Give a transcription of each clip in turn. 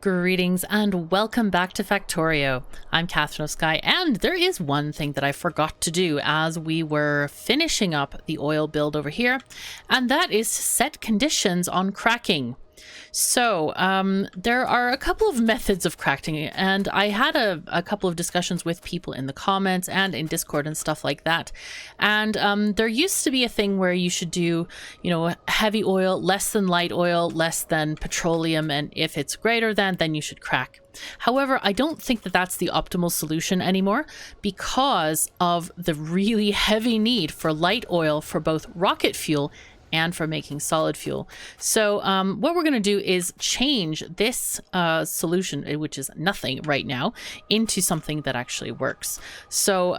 Greetings and welcome back to Factorio. I'm KatherineOfSky, and there is one thing that I forgot to do as we were finishing up the oil build over here, and that is to set conditions on cracking. So there are a couple of methods of cracking, and I had a couple of discussions with people in the comments and in Discord and stuff like that. And there used to be a thing where you should do, heavy oil, less than light oil, less than petroleum, and if it's greater than, then you should crack. However, I don't think that that's the optimal solution anymore because of the really heavy need for light oil for both rocket fuel and for making solid fuel. So what we're going to do is change this solution, which is nothing right now, into something that actually works. So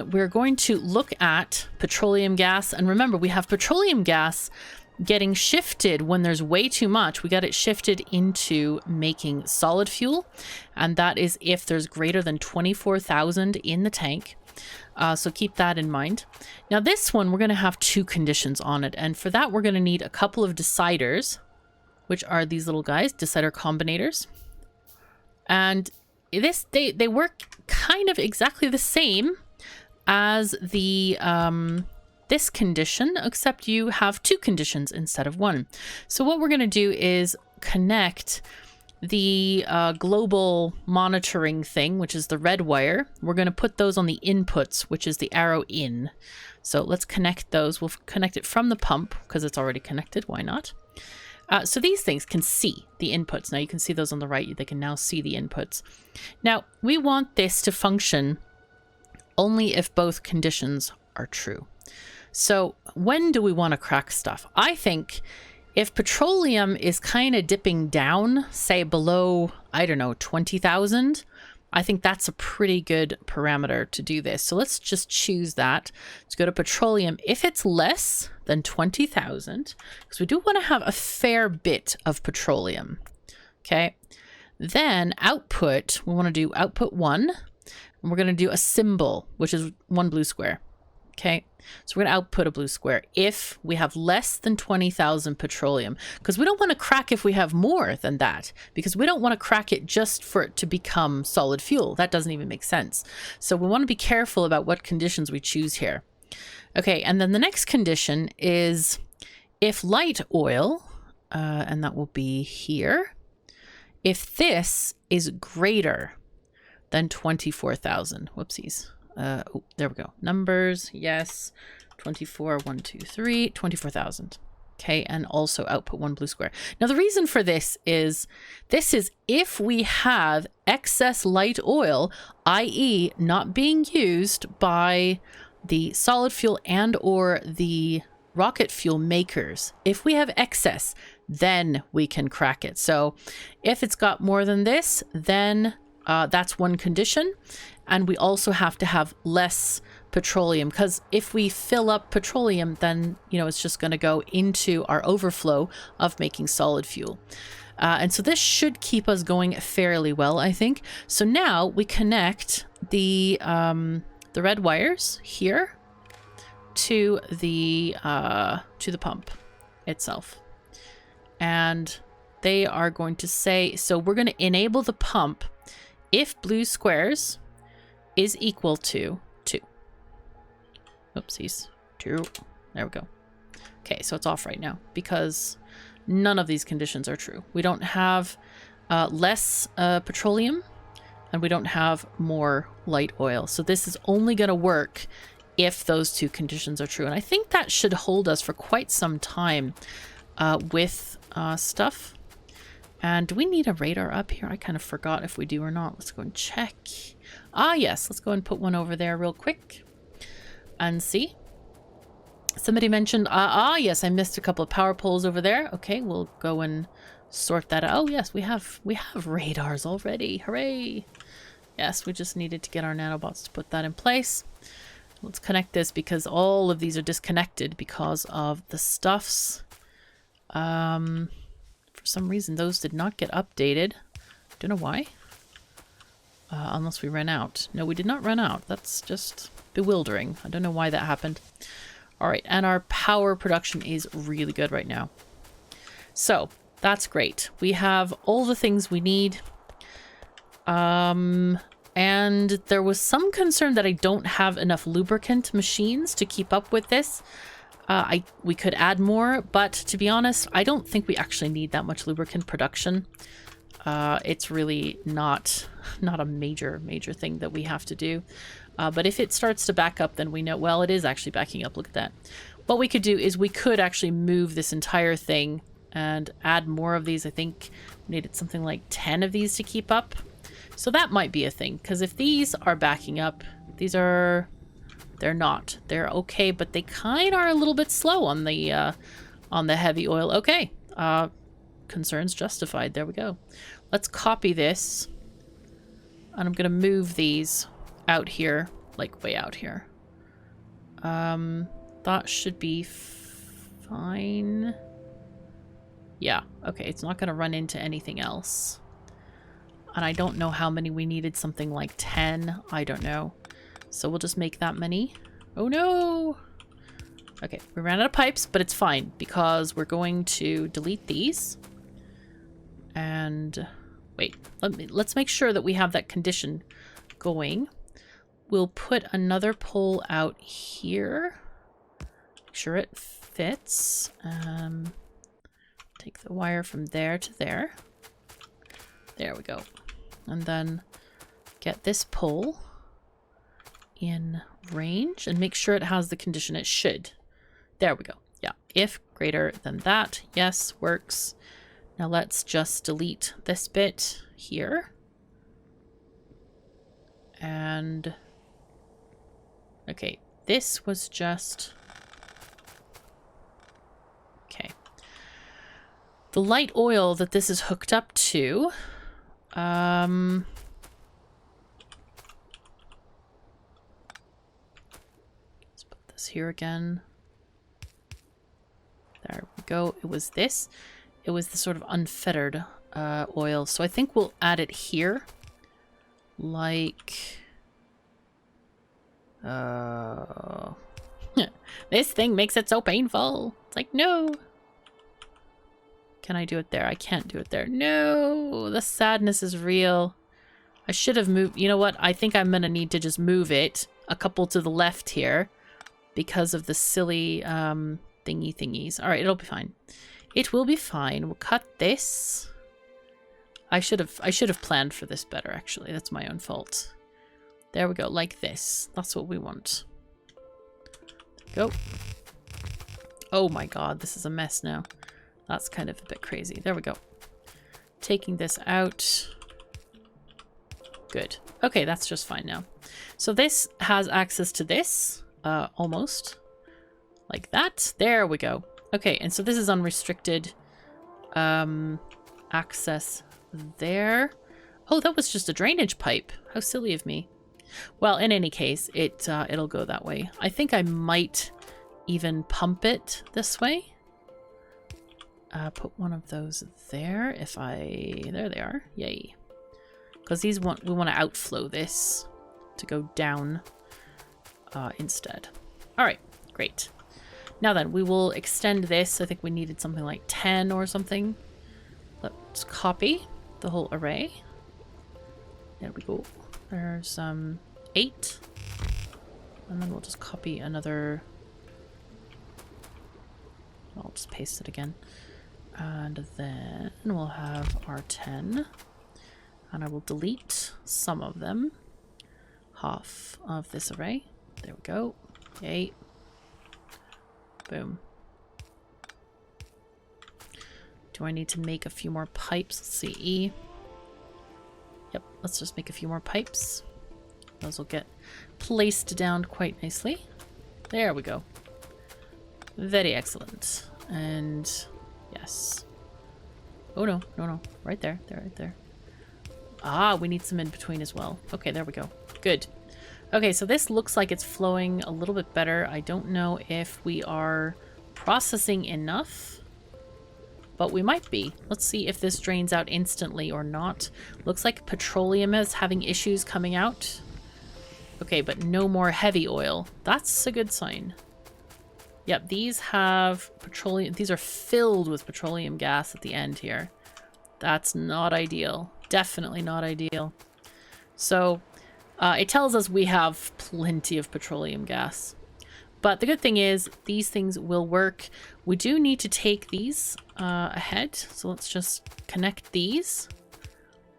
we're going to look at petroleum gas. And remember, we have petroleum gas getting shifted when there's way too much. We got it shifted into making solid fuel. And that is if there's greater than 24,000 in the tank. So keep that in mind. Now this one, we're going to have two conditions on it. And for that, we're going to need a couple of deciders, which are these little guys, decider combinators. And they work kind of exactly the same as the this condition, except you have two conditions instead of one. So what we're going to do is connect the global monitoring thing, which is the red wire. We're going to put those on the inputs, which is the arrow in. So let's connect those. We'll connect it from the pump because it's already connected. Why not? So these things can see the inputs. Now you can see those on the right. They can now see the inputs. Now we want this to function only if both conditions are true. So when do we want to crack stuff? I think if petroleum is kind of dipping down, say below, I don't know, 20,000, I think that's a pretty good parameter to do this. So let's just choose that. Let's go to petroleum. If it's less than 20,000, because we do want to have a fair bit of petroleum. Okay. Then output, we want to do output 1. And we're going to do a symbol, which is one blue square. Okay, so we're going to output a blue square if we have less than 20,000 petroleum, because we don't want to crack if we have more than that, because we don't want to crack it just for it to become solid fuel. That doesn't even make sense. So we want to be careful about what conditions we choose here. Okay, and then the next condition is if light oil, and that will be here, if this is greater than 24,000, whoopsies. Oh, there we go. Numbers. Yes. 24, 1, 2, 3, 24,000. Okay. And also output 1 blue square. Now the reason for this is if we have excess light oil, i.e. not being used by the solid fuel and or the rocket fuel makers. If we have excess, then we can crack it. So if it's got more than this, then that's one condition. And we also have to have less petroleum, because if we fill up petroleum, then, it's just going to go into our overflow of making solid fuel. And so this should keep us going fairly well, I think. So now we connect the red wires here to the pump itself. And they are going to say, so we're going to enable the pump if blue squares is equal to 2. Oopsies. 2. There we go. Okay, so it's off right now because none of these conditions are true. We don't have less petroleum and we don't have more light oil. So this is only going to work if those two conditions are true. And I think that should hold us for quite some time with stuff. And do we need a radar up here? I kind of forgot if we do or not. Let's go and check. Ah, yes. Let's go and put one over there real quick and see. Somebody mentioned, yes, I missed a couple of power poles over there. Okay, we'll go and sort that out. Oh, yes, we have radars already. Hooray. Yes, we just needed to get our nanobots to put that in place. Let's connect this because all of these are disconnected because of the stuffs. For some reason, those did not get updated. Don't know why. Unless we ran out. No, we did not run out. That's just bewildering. I don't know why that happened. All right, and our power production is really good right now. So That's great. We have all the things we need. And there was some concern that I don't have enough lubricant machines to keep up with this. We could add more, but to be honest, I don't think we actually need that much lubricant production. It's really not a major thing that we have to do. But if it starts to back up, then we know, well, it is actually backing up. Look at that. What we could do is we could actually move this entire thing and add more of these. I think we needed something like 10 of these to keep up. So that might be a thing, because if these are backing up, they're not. They're okay, but they kind of are a little bit slow on the heavy oil. Okay. Concerns justified. There we go. Let's copy this. And I'm going to move these out here, like way out here. That should be fine. Yeah, okay, it's not going to run into anything else. And I don't know how many we needed, something like 10. I don't know. So we'll just make that many. Oh no! Okay, we ran out of pipes, but it's fine because we're going to delete these. And wait, let's make sure that we have that condition going. We'll put another pole out here. Make sure it fits. Take the wire from there to there. There we go. And then get this pole in range and make sure it has the condition it should. There we go. Yeah, if greater than that. Yes, works. Now let's just delete this bit here. And okay, this was just... Okay. The light oil that this is hooked up to, let's put this here again. There we go. It was this. It was the sort of unfettered oil. So I think we'll add it here. Like... This thing makes it so painful. It's like, no. Can I do it there? I can't do it there. No, the sadness is real. I should have moved. You know what? I think I'm going to need to just move it a couple to the left here because of the silly thingies. All right, it'll be fine. It will be fine. We'll cut this. I should have planned for this better, actually. That's my own fault. There we go, like this. That's what we want. Go. Oh my god, this is a mess now. That's kind of a bit crazy. There we go. Taking this out. Good. Okay, that's just fine now. So this has access to this, almost. Like that. There we go. Okay, and so this is unrestricted access there. Oh, that was just a drainage pipe. How silly of me. Well, in any case, it'll go that way. I think I might even pump it this way. Put one of those there if I... There they are. Yay. Because we want to outflow this to go down instead. All right, great. Now then, we will extend this. I think we needed something like 10 or something. Let's copy the whole array. There we go. There's 8. And then we'll just copy another... I'll just paste it again. And then we'll have our 10. And I will delete some of them. Half of this array. There we go. Yay. Boom. Do I need to make a few more pipes? Let's see. E. Yep, let's just make a few more pipes. Those will get placed down quite nicely. There we go. Very excellent. And yes. Oh no, no, no. Right there. There, right there. Ah, we need some in between as well. Okay, there we go. Good. Okay, so this looks like it's flowing a little bit better. I don't know if we are processing enough, but we might be. Let's see if this drains out instantly or not. Looks like petroleum is having issues coming out. Okay, but no more heavy oil. That's a good sign. Yep, these have petroleum. These are filled with petroleum gas at the end here. That's not ideal. Definitely not ideal. So it tells us we have plenty of petroleum gas. But the good thing is these things will work. We do need to take these ahead. So let's just connect these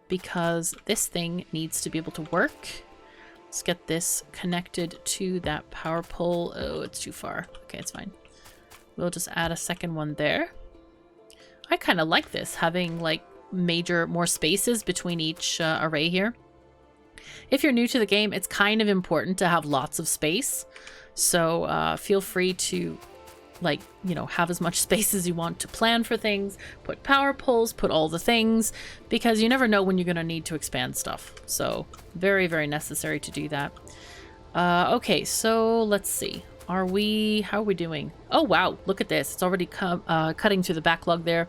because this thing needs to be able to work. Let's get this connected to that power pole. Oh, it's too far. Okay, it's fine. We'll just add a second one there. I kind of like this, having like more spaces between each array here. If you're new to the game, it's kind of important to have lots of space. So feel free to, like, you know, have as much space as you want to plan for things, put power poles, put all the things, because you never know when you're going to need to expand stuff. So very, very necessary to do that. Okay, so let's see. How are we doing? Oh, wow. Look at this. It's already cutting through the backlog there.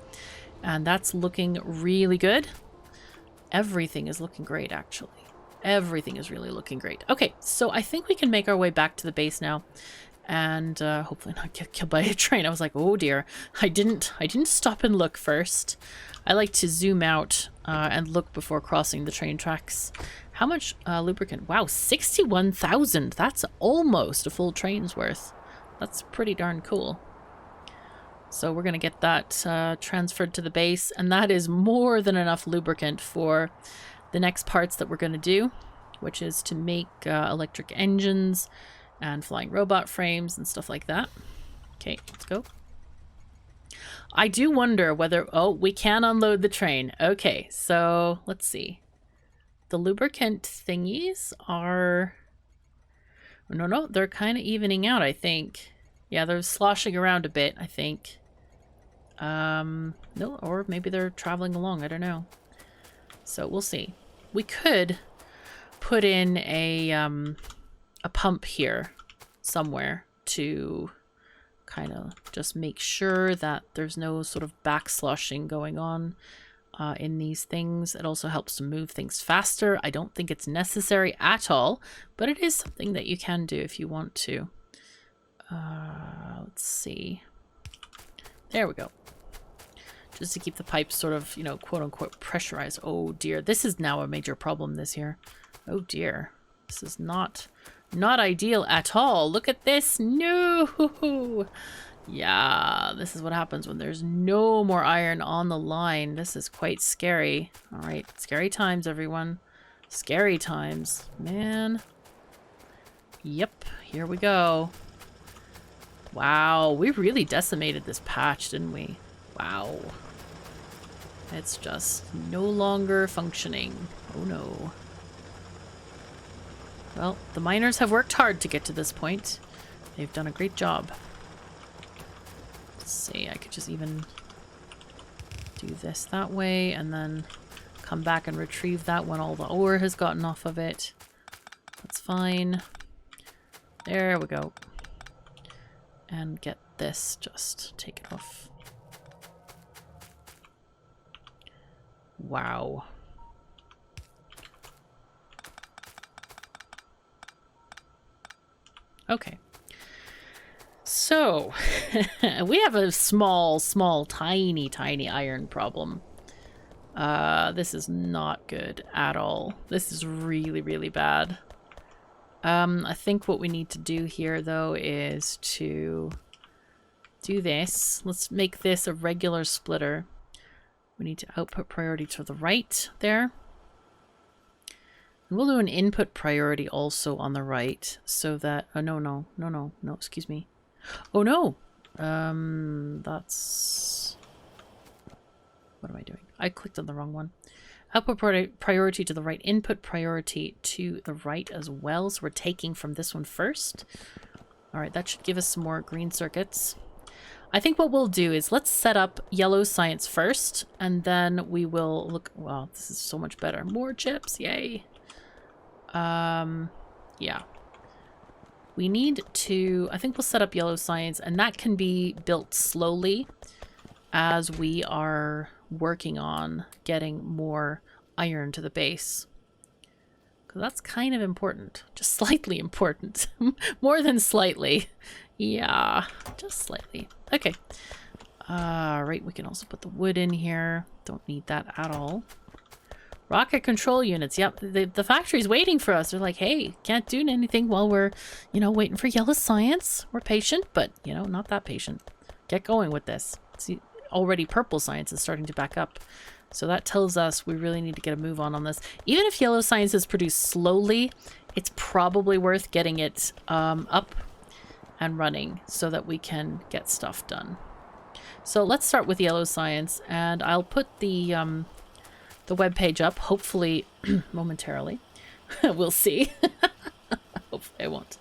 And that's looking really good. Everything is looking great, actually. Everything is really looking great. Okay, so I think we can make our way back to the base now. And hopefully not get killed by a train. I was like, oh dear. I didn't stop and look first. I like to zoom out and look before crossing the train tracks. How much lubricant? Wow, 61,000. That's almost a full train's worth. That's pretty darn cool. So we're going to get that transferred to the base. And that is more than enough lubricant for the next parts that we're going to do, which is to make electric engines and flying robot frames and stuff like that. Okay, let's go. I do wonder whether... Oh, we can unload the train. Okay, so let's see. The lubricant thingies are... No, they're kind of evening out, I think. Yeah, they're sloshing around a bit, I think. No, or maybe they're traveling along. I don't know. So we'll see. We could put in a pump here somewhere to kind of just make sure that there's no sort of back sloshing going on in these things. It also helps to move things faster. I don't think it's necessary at all, but it is something that you can do if you want to. Let's see. There we go. Just to keep the pipes sort of, you know, quote unquote pressurized. Oh dear, this is now a major problem this year. Oh dear, this is not ideal at all. Look at this. No. Yeah, this is what happens when there's no more iron on the line. This is quite scary. All right, scary times, everyone. Scary times, man. Yep, here we go. Wow, we really decimated this patch, didn't we? Wow. It's just no longer functioning. Oh no. Well, the miners have worked hard to get to this point. They've done a great job. Let's see, I could just even do this that way and then come back and retrieve that when all the ore has gotten off of it. That's fine. There we go. And get this, just take it off. Wow. Okay. So, we have a small, tiny iron problem. This is not good at all. This is really, really bad. I think what we need to do here, though, is to do this. Let's make this a regular splitter. We need to output priority to the right there. And we'll do an input priority also on the right so that... Oh, no, excuse me. Oh, no. That's... What am I doing? I clicked on the wrong one. Output priority to the right. Input priority to the right as well. So we're taking from this one first. All right, that should give us some more green circuits. I think what we'll do is let's set up yellow science first, and then we will look... Wow, this is so much better. More chips, yay. Yeah. We need to... I think we'll set up yellow science, and that can be built slowly as we are working on getting more iron to the base. That's kind of important. Just slightly important. More than slightly. Yeah, just slightly. Okay. Right, we can also put the wood in here. Don't need that at all. Rocket control units. Yep, the factory's waiting for us. They're like, hey, can't do anything while we're, you know, waiting for yellow science. We're patient, but, you know, not that patient. Get going with this. See, already purple science is starting to back up. So that tells us we really need to get a move on this. Even if yellow science is produced slowly, it's probably worth getting it up and running so that we can get stuff done. So let's start with yellow science, and I'll put the web page up, hopefully momentarily. We'll see. Hopefully I won't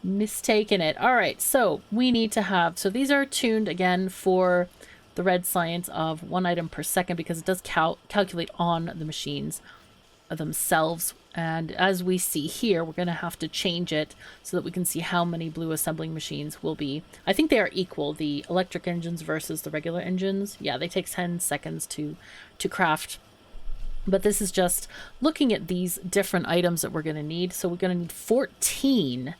mistaken it. All right, so we need to have, so these are tuned again for the red science of 1 item per second because it does calculate on the machines themselves. And as we see here, we're going to have to change it so that we can see how many blue assembling machines will be. I think they are equal, the electric engines versus the regular engines. Yeah, they take 10 seconds to craft. But this is just looking at these different items that we're going to need. So we're going to need 14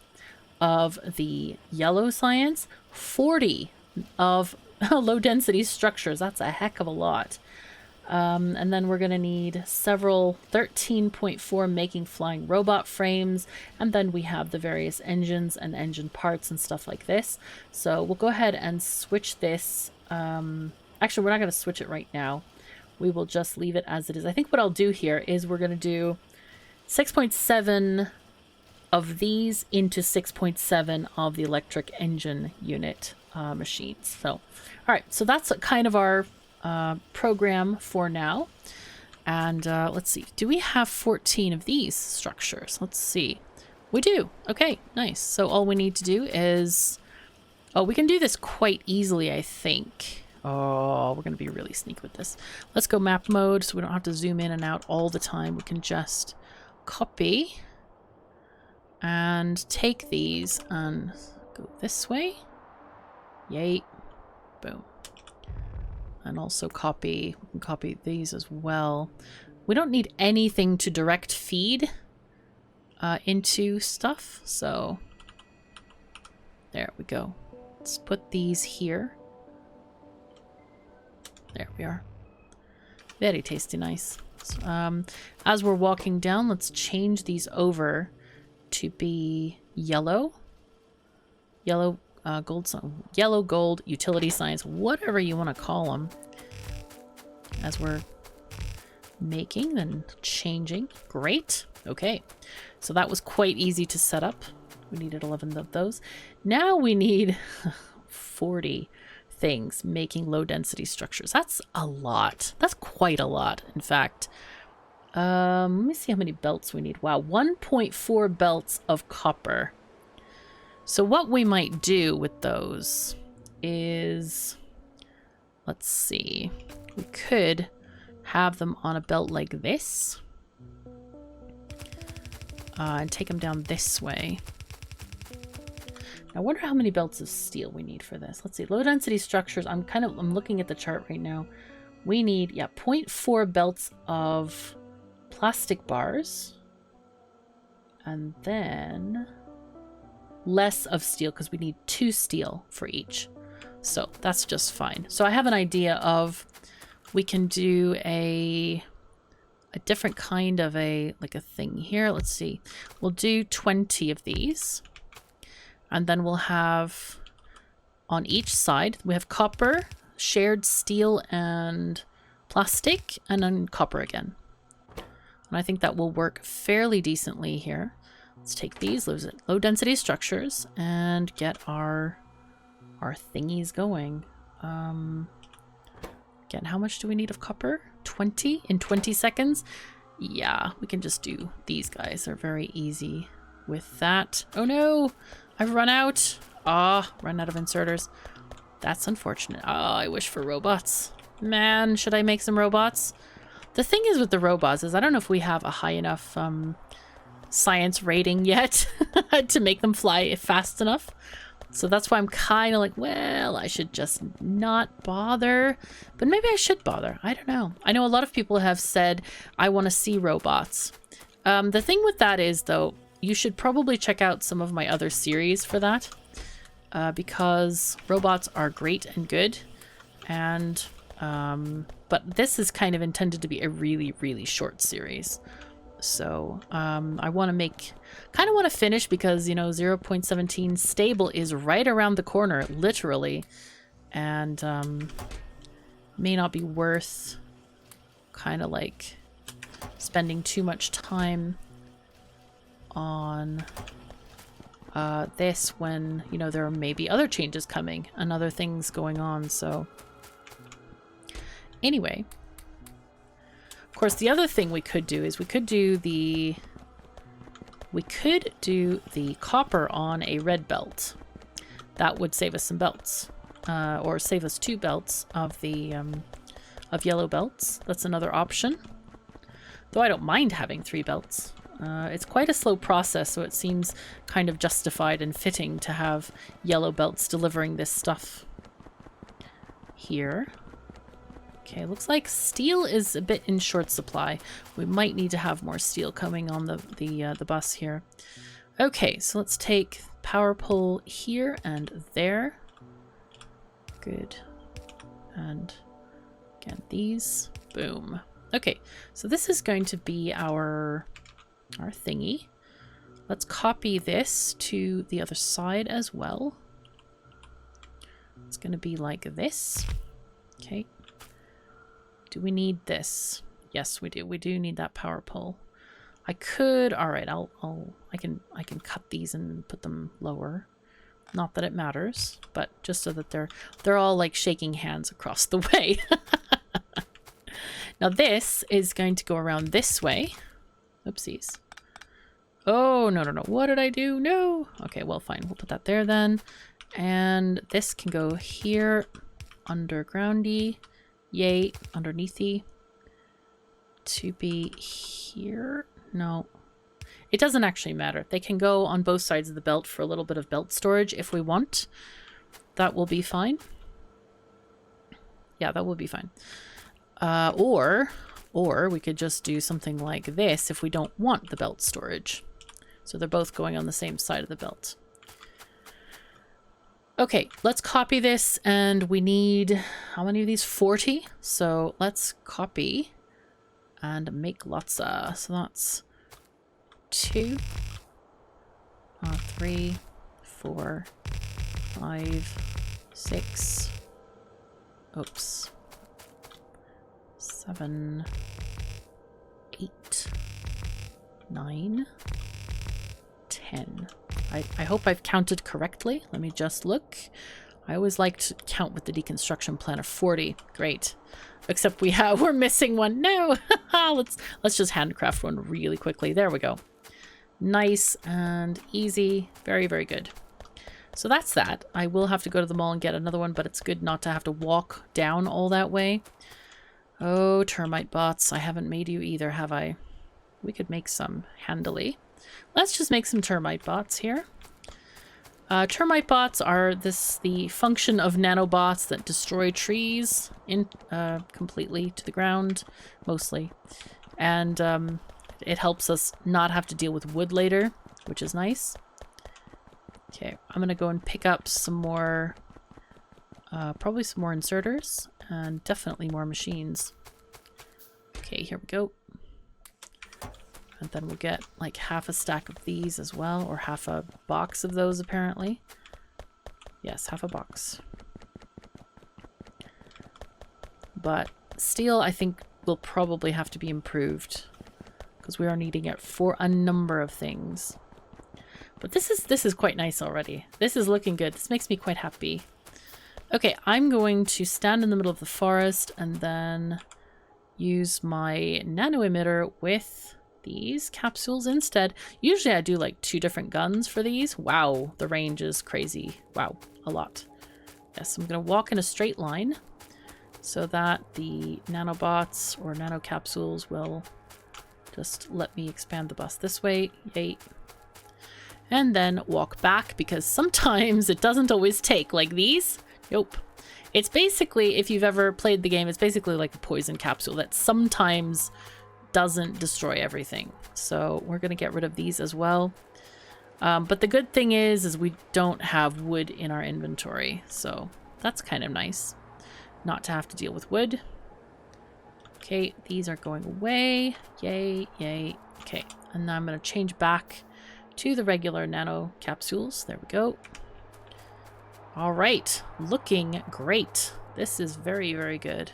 of the yellow science, 40 of low density structures. That's a heck of a lot. And then we're going to need several 13.4 making flying robot frames. And then we have the various engines and engine parts and stuff like this. So we'll go ahead and switch this. Actually, we're not going to switch it right now. We will just leave it as it is. I think what I'll do here is we're going to do 6.7 of these into 6.7 of the electric engine unit machines. So, all right. So that's kind of our program for now. And let's see. Do we have 14 of these structures? Let's see. We do. Okay, nice. So all we need to do is... Oh, we can do this quite easily, I think. Oh, we're going to be really sneaky with this. Let's go map mode so we don't have to zoom in and out all the time. We can just copy and take these and go this way. Yay. Boom. And also copy. We can copy these as well. We don't need anything to direct feed into stuff. So there we go. Let's put these here. There we are. Very tasty, nice. So, as we're walking down, let's change these over to be yellow. Yellow, yellow, gold, utility science, whatever you want to call them. As we're making and changing. Great. Okay. So that was quite easy to set up. We needed 11 of those. Now we need 40 things making low density structures. That's a lot. That's quite a lot, in fact. Let me see how many belts we need. Wow, 1.4 belts of copper. So what we might do with those is, let's see, we could have them on a belt like this and take them down this way. I wonder how many belts of steel we need for this. Let's see. Low density structures. I'm looking at the chart right now. We need, yeah, 0.4 belts of plastic bars. And then less of steel because we need 2 steel for each. So that's just fine. So I have an idea of we can do a different kind of like a thing here. Let's see. We'll do 20 of these. And then we'll have on each side, we have copper, shared steel and plastic, and then copper again. And I think that will work fairly decently here. Let's take these low density structures and get our thingies going. Again, how much do we need of copper? 20 in 20 seconds? Yeah, we can just do these guys. They're very easy with that. Oh no! I've run out. Run out of inserters. That's unfortunate. I wish for robots. Man, should I make some robots? The thing is with the robots is I don't know if we have a high enough science rating yet to make them fly fast enough. So that's why I'm kind of like, well, I should just not bother. But maybe I should bother. I don't know. I know a lot of people have said, I want to see robots. The thing with that is, though, you should probably check out some of my other series for that. Because robots are great and good. And, but this is kind of intended to be a really, really short series. So, I want to kind of want to finish because, you know, 0.17 stable is right around the corner, literally. And, may not be worth kind of like spending too much time on this when, you know, there are maybe other changes coming and other things going on. So anyway, of course, the other thing we could do is we could do the copper on a red belt. That would save us some belts, or save us 2 belts of the of yellow belts. That's another option. Though I don't mind having 3 belts. It's quite a slow process, so it seems kind of justified and fitting to have yellow belts delivering this stuff here. Okay, looks like steel is a bit in short supply. We might need to have more steel coming on the bus here. Okay, so let's take power pole here and there. Good. And again, these. Boom. Okay, so this is going to be our thingy. Let's copy this to the other side as well. It's going to be like this. Okay. Do we need this? Yes, we do. We do need that power pole. I could. All right. I can cut these and put them lower. Not that it matters, but just so that they're all like shaking hands across the way. Now this is going to go around this way. Oopsies. Oh, no. What did I do? No. Okay, well, fine. We'll put that there then. And this can go here, undergroundy. Yay, underneathy. To be here. No. It doesn't actually matter. They can go on both sides of the belt for a little bit of belt storage if we want. That will be fine. Yeah, that will be fine. Or we could just do something like this if we don't want the belt storage. So they're both going on the same side of the belt. Okay, let's copy this, and we need, how many of these? 40. So let's copy and make lots of, so that's 2, 3, 4, 5, 6, oops, 7, 8, 9, 10. I hope I've counted correctly. Let me just look. I always like to count with the deconstruction planner. 40. Great. Except we're missing one. No. let's just handcraft one really quickly. There we go. Nice and easy. Very, very good. So that's that. I will have to go to the mall and get another one, but it's good not to have to walk down all that way. Oh, termite bots. I haven't made you either, have I? We could make some handily. Let's just make some termite bots here. Termite bots are the function of nanobots that destroy trees completely to the ground, mostly. And it helps us not have to deal with wood later, which is nice. Okay, I'm going to go and pick up some more, probably some more inserters, and definitely more machines. Okay, here we go. And then we'll get like half a stack of these as well, or half a box of those apparently. Yes, half a box. But steel, I think, will probably have to be improved because we are needing it for a number of things. But this is quite nice already. This is looking good. This makes me quite happy. Okay, I'm going to stand in the middle of the forest and then use my nano emitter with these capsules instead. Usually I do like 2 different guns for these. Wow, the range is crazy. Wow, a lot. Yes, I'm going to walk in a straight line so that the nanobots or nano capsules will just let me expand the bus this way. Yay. And then walk back because sometimes it doesn't always take like these. Nope. It's basically, if you've ever played the game, it's basically like a poison capsule that sometimes doesn't destroy everything. So we're going to get rid of these as well. But the good thing is we don't have wood in our inventory. So that's kind of nice not to have to deal with wood. Okay, these are going away. Yay, yay. Okay, and now I'm going to change back to the regular nano capsules. There we go. All right, looking great. This is very, very good.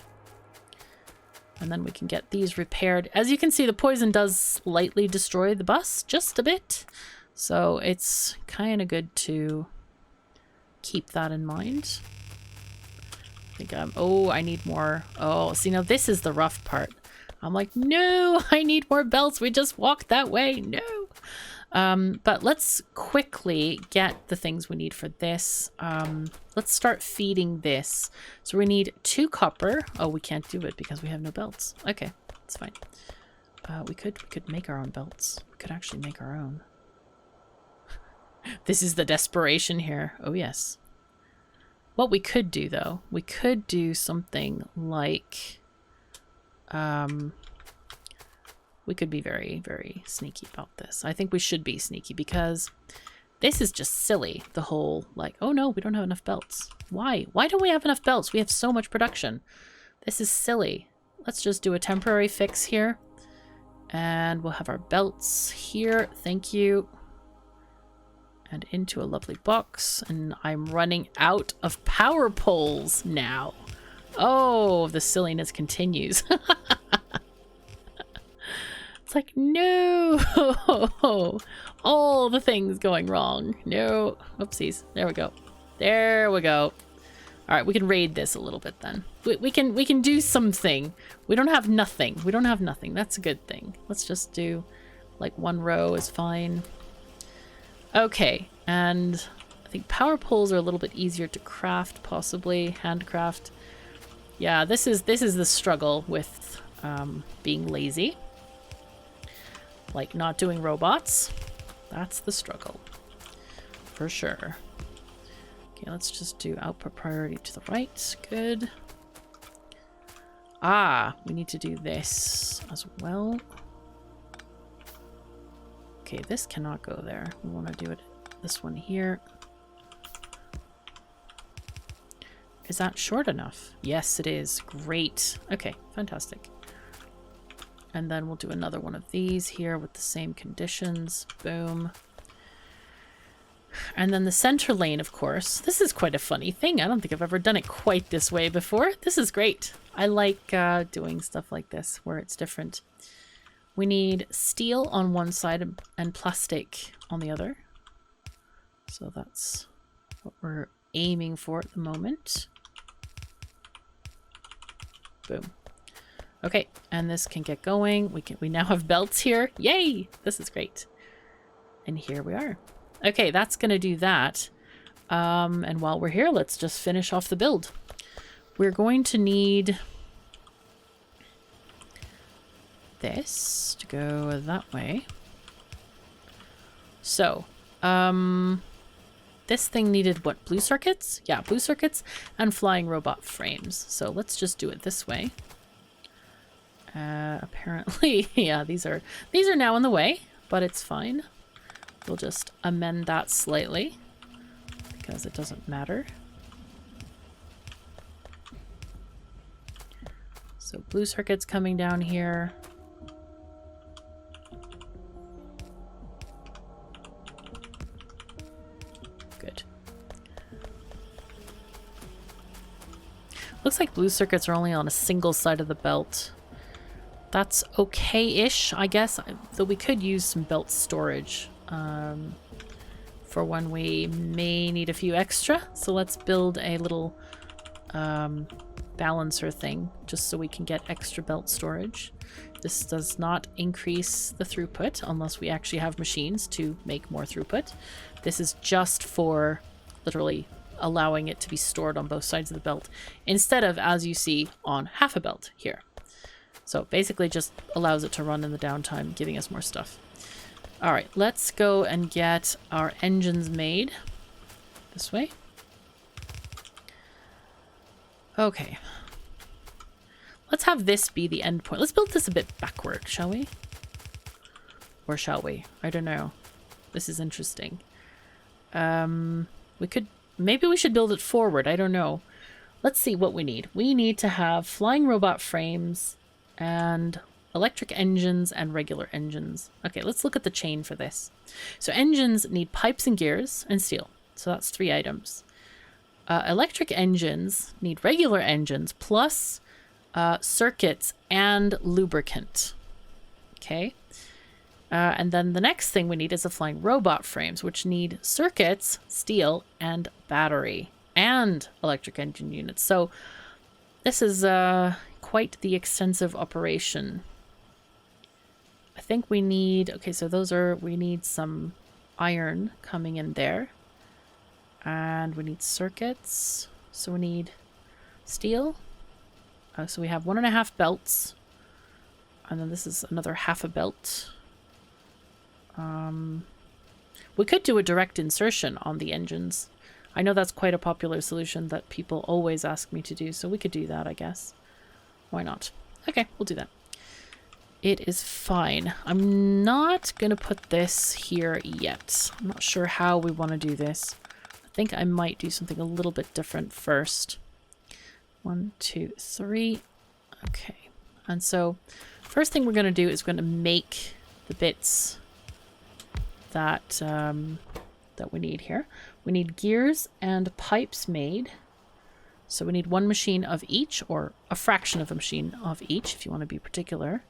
And then we can get these repaired. As you can see, the poison does slightly destroy the bus, just a bit. So it's kind of good to keep that in mind. I think oh, I need more. Oh, see, now this is the rough part. I'm like, no, I need more belts. We just walked that way. No. But let's quickly get the things we need for this. Let's start feeding this. So we need 2 copper. Oh, we can't do it because we have no belts. Okay, that's fine. We could make our own belts. We could actually make our own. This is the desperation here. Oh, yes. What we could do, though, we could do something like... we could be very, very sneaky about this. I think we should be sneaky because this is just silly. The whole, like, oh no, we don't have enough belts. Why? Why don't we have enough belts? We have so much production. This is silly. Let's just do a temporary fix here. And we'll have our belts here. Thank you. And into a lovely box. And I'm running out of power poles now. Oh, the silliness continues. It's like, no. All the things going wrong. No. Oopsies. There we go. There we go. All right, we can raid this a little bit then. We can do something. We don't have nothing. We don't have nothing. That's a good thing. Let's just do like 1 row is fine. Okay, and I think power poles are a little bit easier to craft, possibly handcraft. Yeah, this is the struggle with being lazy. Like not doing robots. That's the struggle. For sure. Okay, let's just do output priority to the right. Good. Ah, we need to do this as well. Okay, this cannot go there. We want to do it this one here. Is that short enough? Yes, it is. Great. Okay, fantastic. And then we'll do another one of these here with the same conditions. Boom. And then the center lane, of course. This is quite a funny thing. I don't think I've ever done it quite this way before. This is great. I like doing stuff like this where it's different. We need steel on one side and plastic on the other. So that's what we're aiming for at the moment. Boom. Okay, and this can get going. We now have belts here. Yay! This is great. And here we are. Okay, that's gonna do that. And while we're here, let's just finish off the build. We're going to need this to go that way. So, this thing needed what? Blue circuits? Yeah, blue circuits and flying robot frames. So let's just do it this way. Apparently, yeah, these are now in the way, but it's fine. We'll just amend that slightly because it doesn't matter. So blue circuits coming down here. Good. Looks like blue circuits are only on a single side of the belt. That's okay-ish, I guess, though we could use some belt storage for when we may need a few extra. So let's build a little balancer thing just so we can get extra belt storage. This does not increase the throughput unless we actually have machines to make more throughput. This is just for literally allowing it to be stored on both sides of the belt instead of, as you see, on half a belt here. So basically just allows it to run in the downtime, giving us more stuff. All right, let's go and get our engines made this way. let's have this be the endpoint. Let's build this a bit backward, shall we? Or shall we? I don't know. This is interesting. We could, maybe we should build it forward. I don't know. Let's see what we need. We need to have flying robot frames and electric engines and regular engines. Okay, let's look at the chain for this. So engines need pipes and gears and steel. So that's 3 items. Electric engines need regular engines plus circuits and lubricant. Okay. And then the next thing we need is the flying robot frames, which need circuits, steel, and battery, and electric engine units. So this is quite the extensive operation. I think we need, okay, so those are, we need some iron coming in there. And we need circuits. So we need steel. So we have 1.5 belts. And then this is another half a belt. We could do a direct insertion on the engines. I know that's quite a popular solution that people always ask me to do, so we could do that, I guess. Why not? Okay, we'll do that. It is fine. I'm not gonna put this here yet. I'm not sure how we want to do this. I think I might do something a little bit different first. 1, 2, 3. Okay. And so first thing we're going to do is we're going to make the bits that that we need here. We need gears and pipes made. So we need 1 machine of each, or a fraction of a machine of each, if you want to be particular.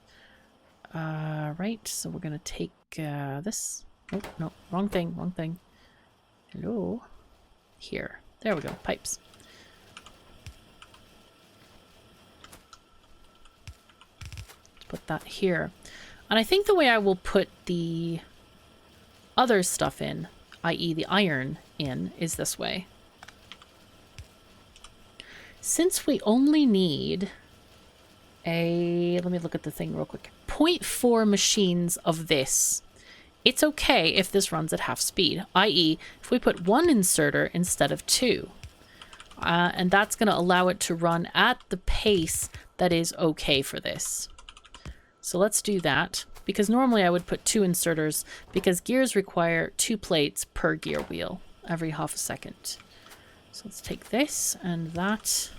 Right, so we're going to take this. Oh, no, wrong thing, wrong thing. Hello. Here. There we go, pipes. Put that here. And I think the way I will put the other stuff in, i.e. the iron in, is this way. Since we only need let me look at the thing real quick. 0.4 machines of this. It's okay if this runs at half speed, i.e. if we put 1 inserter instead of 2. And that's going to allow it to run at the pace that is okay for this. So let's do that, because normally I would put 2 inserters, because gears require 2 plates per gear wheel every half a second. So let's take this and that.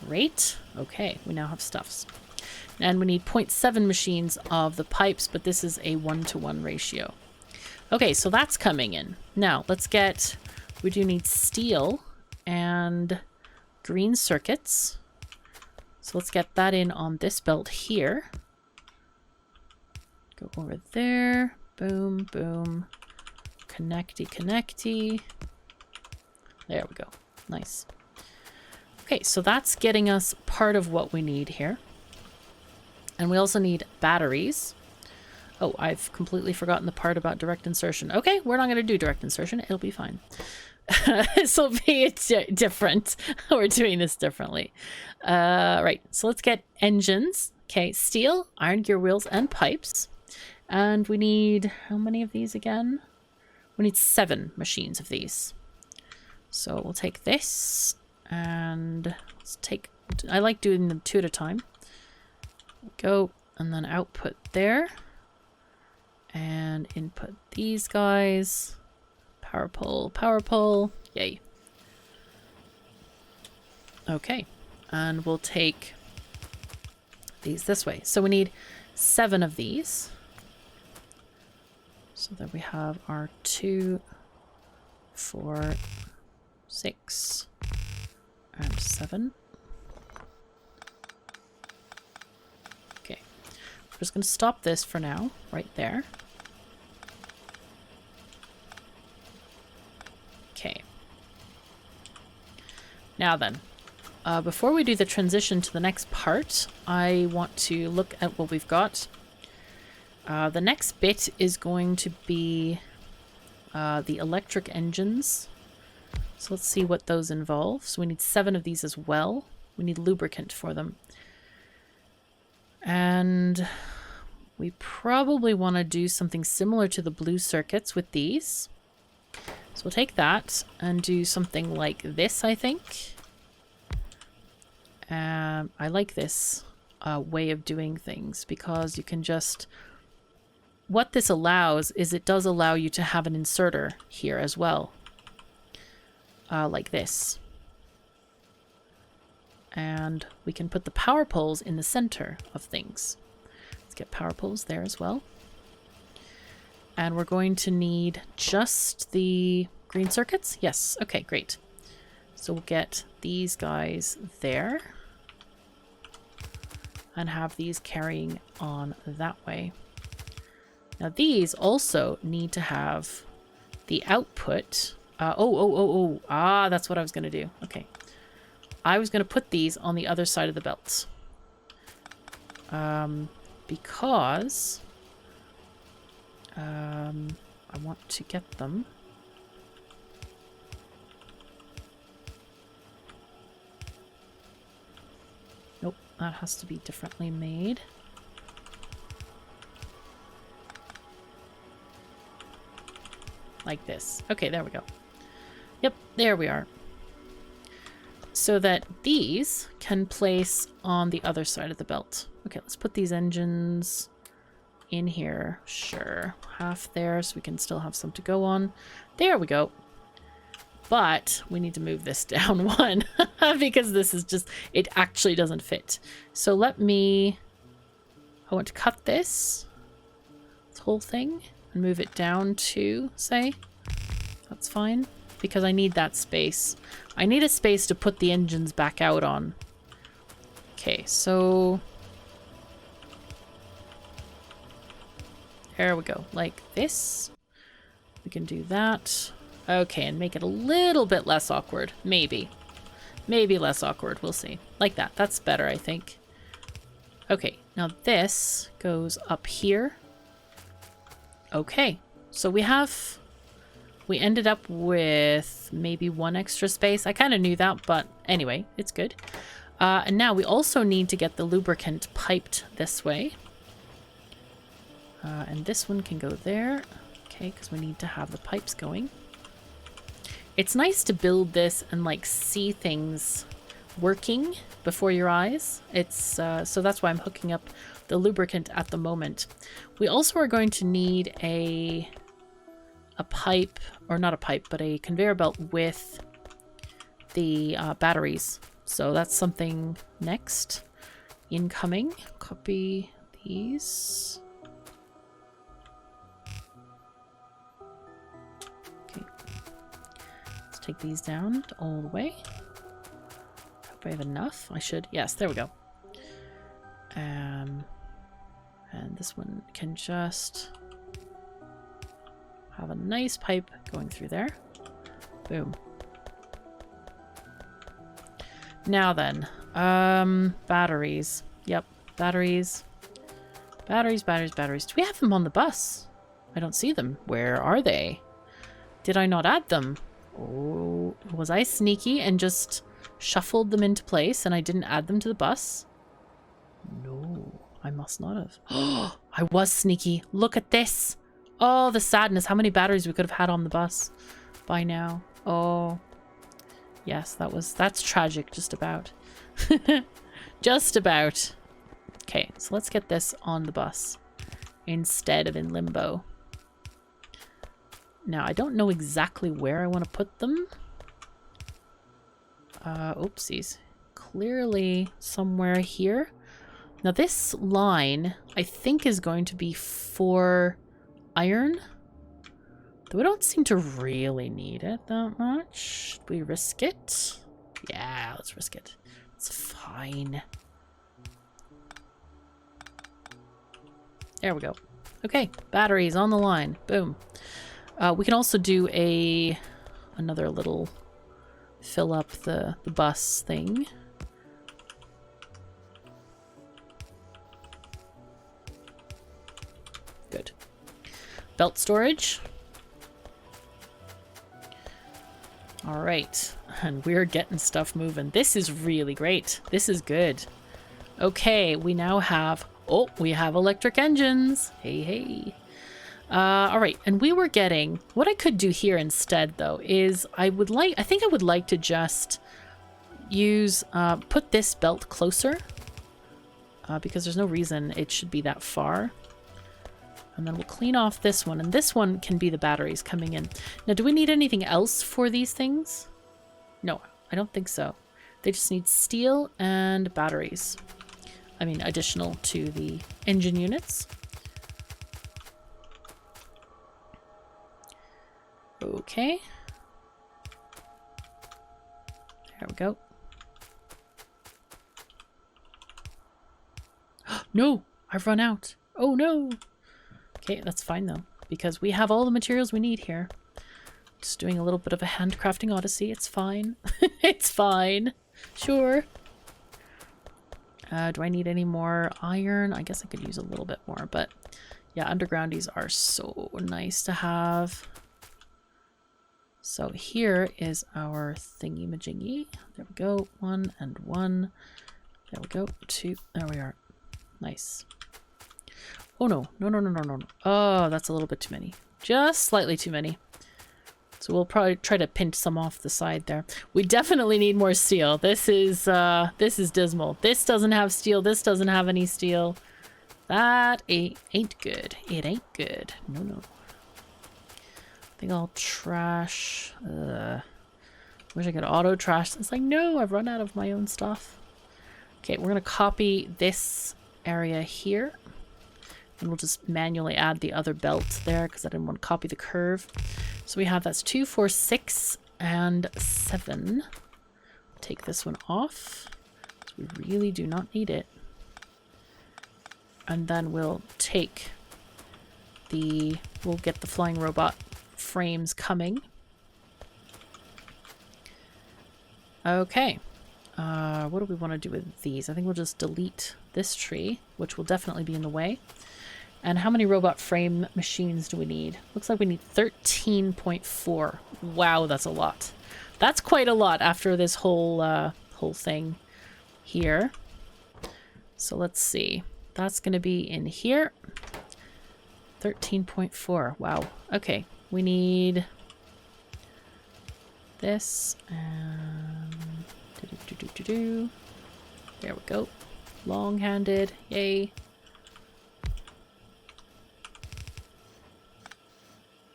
Great. Okay, we now have stuffs. And we need 0.7 machines of the pipes, but this is a 1-to-1 ratio. Okay, so that's coming in. Now, let's get... We do need steel and green circuits. So let's get that in on this belt here. Go over there. Boom, boom. Connecty, connecty. There we go. Nice. Okay, so that's getting us part of what we need here. And we also need batteries. Oh, I've completely forgotten the part about direct insertion. Okay, we're not going to do direct insertion. It'll be fine. This will be different. We're doing this differently. Right, so let's get engines. Okay, steel, iron gear wheels, and pipes. And we need, how many of these again? We need 7 machines of these. So we'll take this and let's take, I like doing them 2 at a time. Go, and then output there. And input these guys. Power pole, yay. Okay, and we'll take these this way. So we need 7 of these. So that we have our 2, 4, 6, and 7. Okay, we're just going to stop this for now, right there. Okay. Now then, before we do the transition to the next part, I want to look at what we've got. The next bit is going to be the electric engines. So let's see what those involve. So we need 7 of these as well. We need lubricant for them. And we probably want to do something similar to the blue circuits with these. So we'll take that and do something like this, I think. I like this way of doing things because you can just... What this allows is it does allow you to have an inserter here as well. Like this. And we can put the power poles in the center of things. Let's get power poles there as well. And we're going to need just the green circuits? Yes. Okay, great. So we'll get these guys there. And have these carrying on that way. Now these also need to have the output. That's what I was going to do. Okay. I was going to put these on the other side of the belts. Because I want to get them. Nope, that has to be differently made. Like this. Okay, there we go. Yep, there we are. So that these can place on the other side of the belt. Okay, let's put these engines in here. Sure. Half there so we can still have some to go on. There we go. But we need to move this down one because this is just, it actually doesn't fit. So I want to cut this whole thing and move it down to, say, that's fine. Because I need that space. I need a space to put the engines back out on. Okay, so... There we go. Like this. We can do that. Okay, and make it a little bit less awkward. Maybe. Maybe less awkward. We'll see. Like that. That's better, I think. Okay, now this goes up here. Okay, so we ended up with maybe one extra space. I kind of knew that, but anyway, it's good. And now we also need to get the lubricant piped this way. And this one can go there. Okay, because we need to have the pipes going. It's nice to build this and like see things working before your eyes. It's so that's why I'm hooking up the lubricant at the moment. We also are going to need a pipe, or not a pipe, but a conveyor belt with the batteries. So that's something next. Incoming. Copy these. Okay. Let's take these down all the way. Hope I have enough. I should. Yes, there we go. And this one can just have a nice pipe going through there. Boom. Now then, batteries. Yep, batteries. Batteries. Do we have them on the bus? I don't see them. Where are they? Did I not add them? Oh, was I sneaky and just shuffled them into place and I didn't add them to the bus? No, I must not have. Oh, I was sneaky. Look at this. Oh, the sadness. How many batteries we could have had on the bus by now. Oh, yes, that's tragic, just about. Just about. Okay, so let's get this on the bus instead of in limbo. Now, I don't know exactly where I want to put them. Oopsies. Clearly somewhere here. Now, this line, I think, is going to be for iron. Though we don't seem to really need it that much. Should we risk it? Yeah, let's risk it. It's fine. There we go. Okay, batteries on the line. Boom. We can also do another little fill up the bus thing. Good. Belt storage. All right, and we're getting stuff moving. This is really great. This is good. Okay, we now have, we have electric engines. Hey. All right, and we were getting, what I could do here instead though is I think I would like to just use, put this belt closer because there's no reason it should be that far. And then we'll clean off this one, and this one can be the batteries coming in. Now, do we need anything else for these things? No, I don't think so. They just need steel and batteries. I mean, additional to the engine units. Okay. There we go. No, I've run out. Oh no. Okay, that's fine though, because we have all the materials we need here. Just doing a little bit of a handcrafting odyssey. It's fine. It's fine. Sure. Do I need any more iron? I guess I could use a little bit more, but yeah, undergroundies are so nice to have. So here is our thingy-majingy. There we go. 1 and 1. There we go. 2. There we are. Nice. Oh no. No, no, no, no, no. Oh, that's a little bit too many. Just slightly too many. So we'll probably try to pinch some off the side there. We definitely need more steel. This is dismal. This doesn't have steel. This doesn't have any steel. That ain't good. It ain't good. No, no. I think I'll trash. Wish I could auto trash. It's like, no, I've run out of my own stuff. Okay, we're going to copy this area here. And we'll just manually add the other belt there because I didn't want to copy the curve. So we have, that's 2, 4, 6, and 7. Take this one off. We really do not need it. And then we'll take the, we'll get the flying robot frames coming. Okay. What do we want to do with these? I think we'll just delete this tree, which will definitely be in the way. And how many robot frame machines do we need? Looks like we need 13.4. Wow, that's a lot. That's quite a lot after this whole whole thing here. So let's see. That's going to be in here. 13.4. Wow. Okay. We need this and there we go. Long-handed. Yay.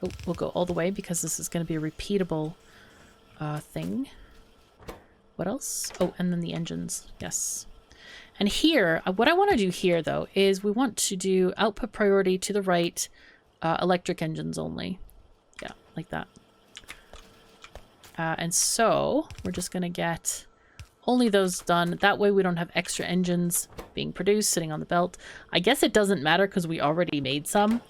Oh, we'll go all the way because this is going to be a repeatable thing. What else? Oh, and then the engines. Yes. And here, what I want to do here, though, is we want to do output priority to the right, electric engines only. Yeah, like that. And so we're just going to get only those done. That way we don't have extra engines being produced sitting on the belt. I guess it doesn't matter because we already made some,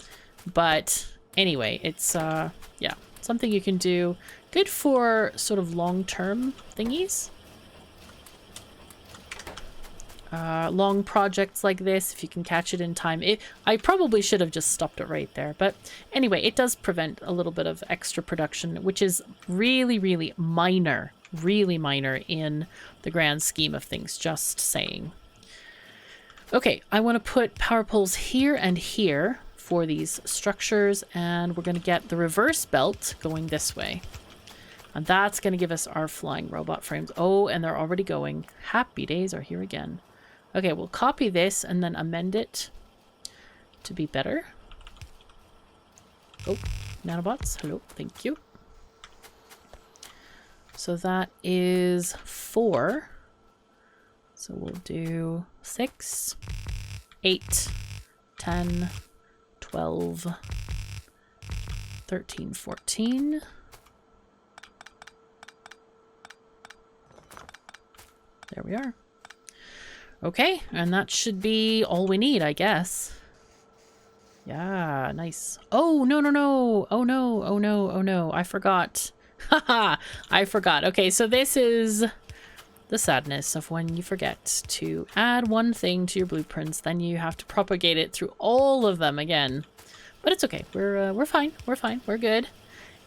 but anyway, it's, yeah, something you can do. Good for sort of long-term thingies. Long projects like this, if you can catch it in time. I probably should have just stopped it right there. But anyway, it does prevent a little bit of extra production, which is really, really minor in the grand scheme of things, just saying. Okay, I want to put power poles here and here for these structures, and we're going to get the reverse belt going this way. And that's going to give us our flying robot frames. Oh, and they're already going. Happy days are here again. Okay, we'll copy this and then amend it to be better. Oh, nanobots. Hello, thank you. So that is 4. So we'll do 6, 8, 10, 12, 13, 14. There we are. Okay, and that should be all we need, I guess. Yeah, nice. Oh, no, no, no. Oh, no. Oh, no. Oh, no. I forgot. Haha, I forgot. Okay, so this is the sadness of when you forget to add one thing to your blueprints, then you have to propagate it through all of them again. But it's okay. We're fine. We're fine. We're good.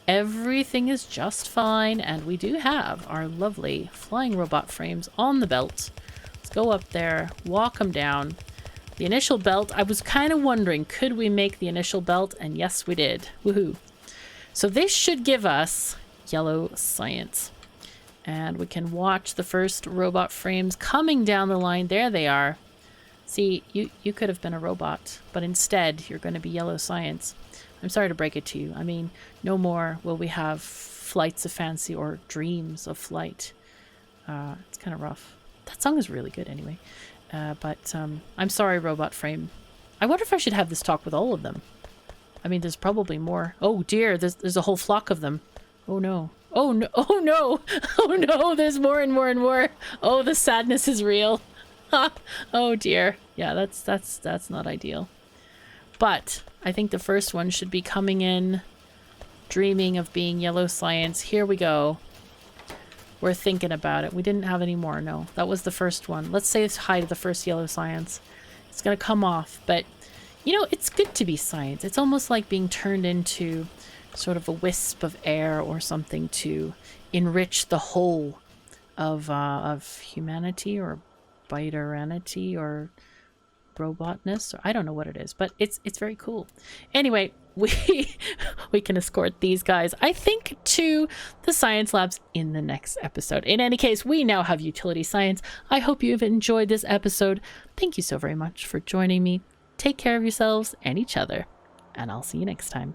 Everything is just fine, and we do have our lovely flying robot frames on the belt. Let's go up there, walk them down. The initial belt, I was kind of wondering, could we make the initial belt? And yes, we did. Woohoo. So this should give us yellow science. And we can watch the first robot frames coming down the line. There they are. See, you could have been a robot, but instead you're going to be yellow science. I'm sorry to break it to you. I mean, no more will we have flights of fancy or dreams of flight. It's kind of rough. That song is really good anyway. But I'm sorry, robot frame. I wonder if I should have this talk with all of them. I mean, there's probably more. Oh dear, there's a whole flock of them. Oh no. Oh no. Oh no. Oh no, there's more and more and more. Oh, the sadness is real. Oh dear. Yeah, that's not ideal. But I think the first one should be coming in, dreaming of being yellow science. Here we go. We're thinking about it. We didn't have any more. No, that was the first one. Let's say hi to the first yellow science. It's going to come off, but you know, it's good to be science. It's almost like being turned into sort of a wisp of air or something to enrich the whole of humanity or biteranity or robotness, or I don't know what it is, but it's very cool. Anyway, we can escort these guys, I think, to the science labs in the next episode. In any case, we now have utility science. I hope you've enjoyed this episode. Thank you so very much for joining me. Take care of yourselves and each other, and I'll see you next time.